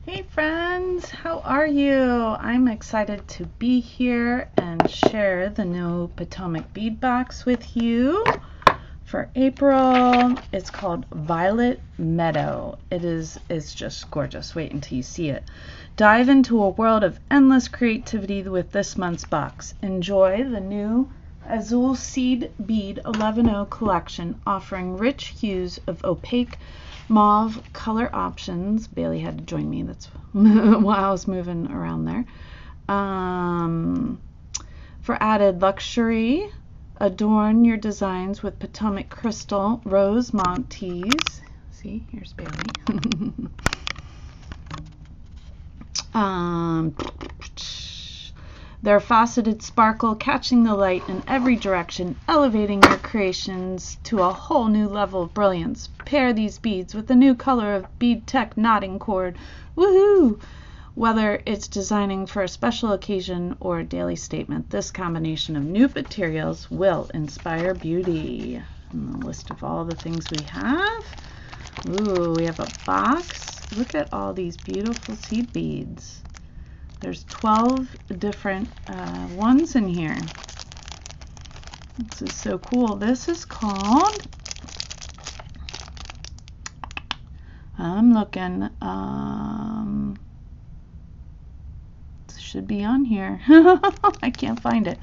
Hey friends, how are you? I'm excited to be here and share the new Potomac Bead Box with you for April. It's called Violet Meadow. It's just gorgeous. Wait until you see it. Dive into a world of endless creativity with this month's box. Enjoy the new Azul Seed Bead 11.0 collection, offering rich hues of opaque mauve color options. Bailey had to join me. That's while I was moving around there. For added luxury, adorn your designs with Potomac Crystal Rose Mont tees. See, here's Bailey. Their faceted sparkle, catching the light in every direction, elevating your creations to a whole new level of brilliance. Pair these beads with the new color of Bead Tech knotting cord. Woohoo! Whether it's designing for a special occasion or a daily statement, this combination of new materials will inspire beauty. And the list of all the things we have. Ooh, we have a box. Look at all these beautiful seed beads. There's 12 different ones in here. This is so cool. This is called, I'm looking, it should be on here. I can't find it.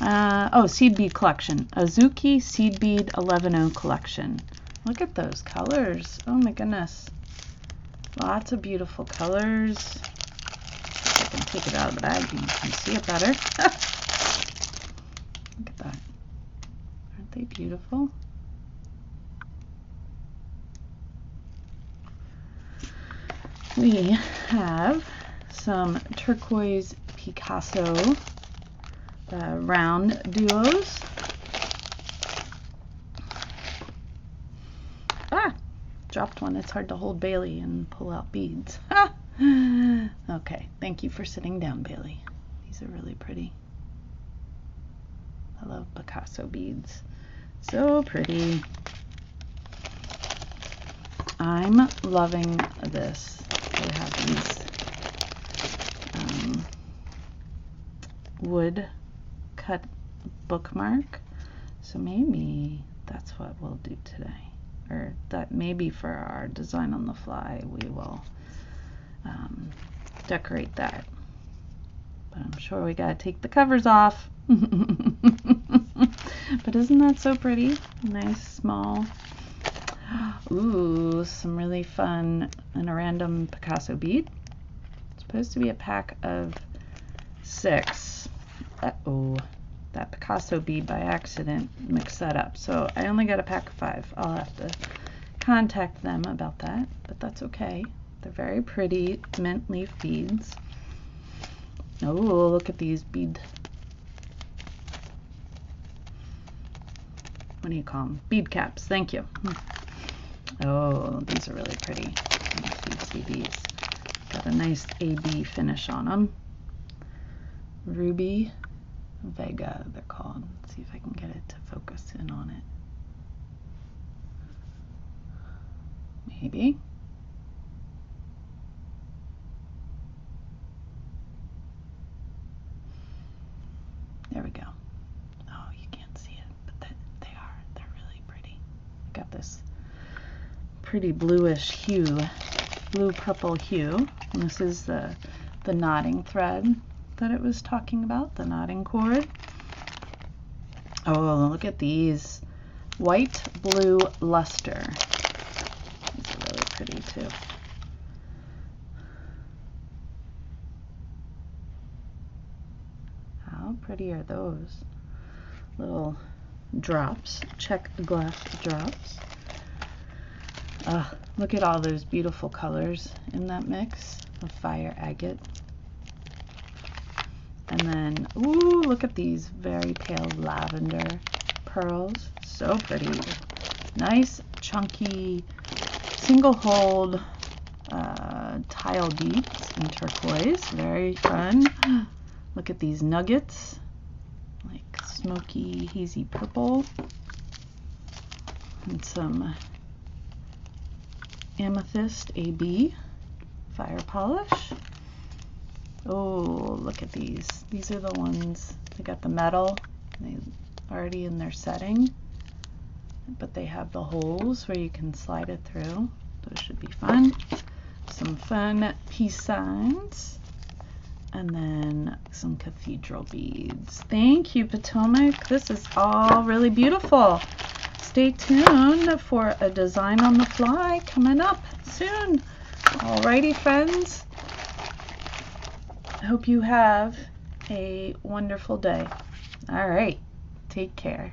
Oh, Seed Bead Collection. Azuki Seed Bead 11.0 Collection. Look at those colors. Oh my goodness. Lots of beautiful colors. Take it out of the bag, you can see it better. Look at that. Aren't they beautiful? We have some turquoise Picasso round duos. Dropped one. It's hard to hold Bailey and pull out beads. Okay, thank you for sitting down, Bailey. These are really pretty. I love Picasso beads. So pretty. I'm loving this. They have these wood cut bookmark. So maybe that's what we'll do today. Or that maybe for our design on the fly we will decorate that. But I'm sure we gotta take the covers off. But isn't that so pretty? Nice small. Ooh, some really fun and a random Picasso bead. It's supposed to be a pack of 6. Uh-oh. That Picasso bead by accident mixed that up. So I only got a pack of 5. I'll have to contact them about that, but that's okay. They're very pretty mint leaf beads. Oh, look at these bead. What do you call them? Bead caps. Thank you. Oh, these are really pretty. You see these. Got a nice AB finish on them. Ruby Vega, they're called. Let's see if I can get it to focus in on it. Maybe. There we go. Oh, you can't see it, but they're really pretty. Got this pretty bluish hue, blue-purple hue. And this is the knotting thread that it was talking about, the knotting cord. Oh, look at these. White blue luster. These are really pretty too. How pretty are those? Little drops, check glass drops. Look at all those beautiful colors in that mix of fire agate. And then, ooh, look at these very pale lavender pearls. So pretty. Nice, chunky, single hold tile beads in turquoise. Very fun. Look at these nuggets, like smoky, hazy purple. And some amethyst AB. fire polish. Oh, look at these. These are the ones, they got the metal, they already in their setting, but they have the holes where you can slide it through. Those should be fun. Some fun peace signs, and then some cathedral beads. Thank you, Potomac. This is all really beautiful. Stay tuned for a design on the fly coming up soon. Alrighty, friends. I hope you have a wonderful day. All right, take care.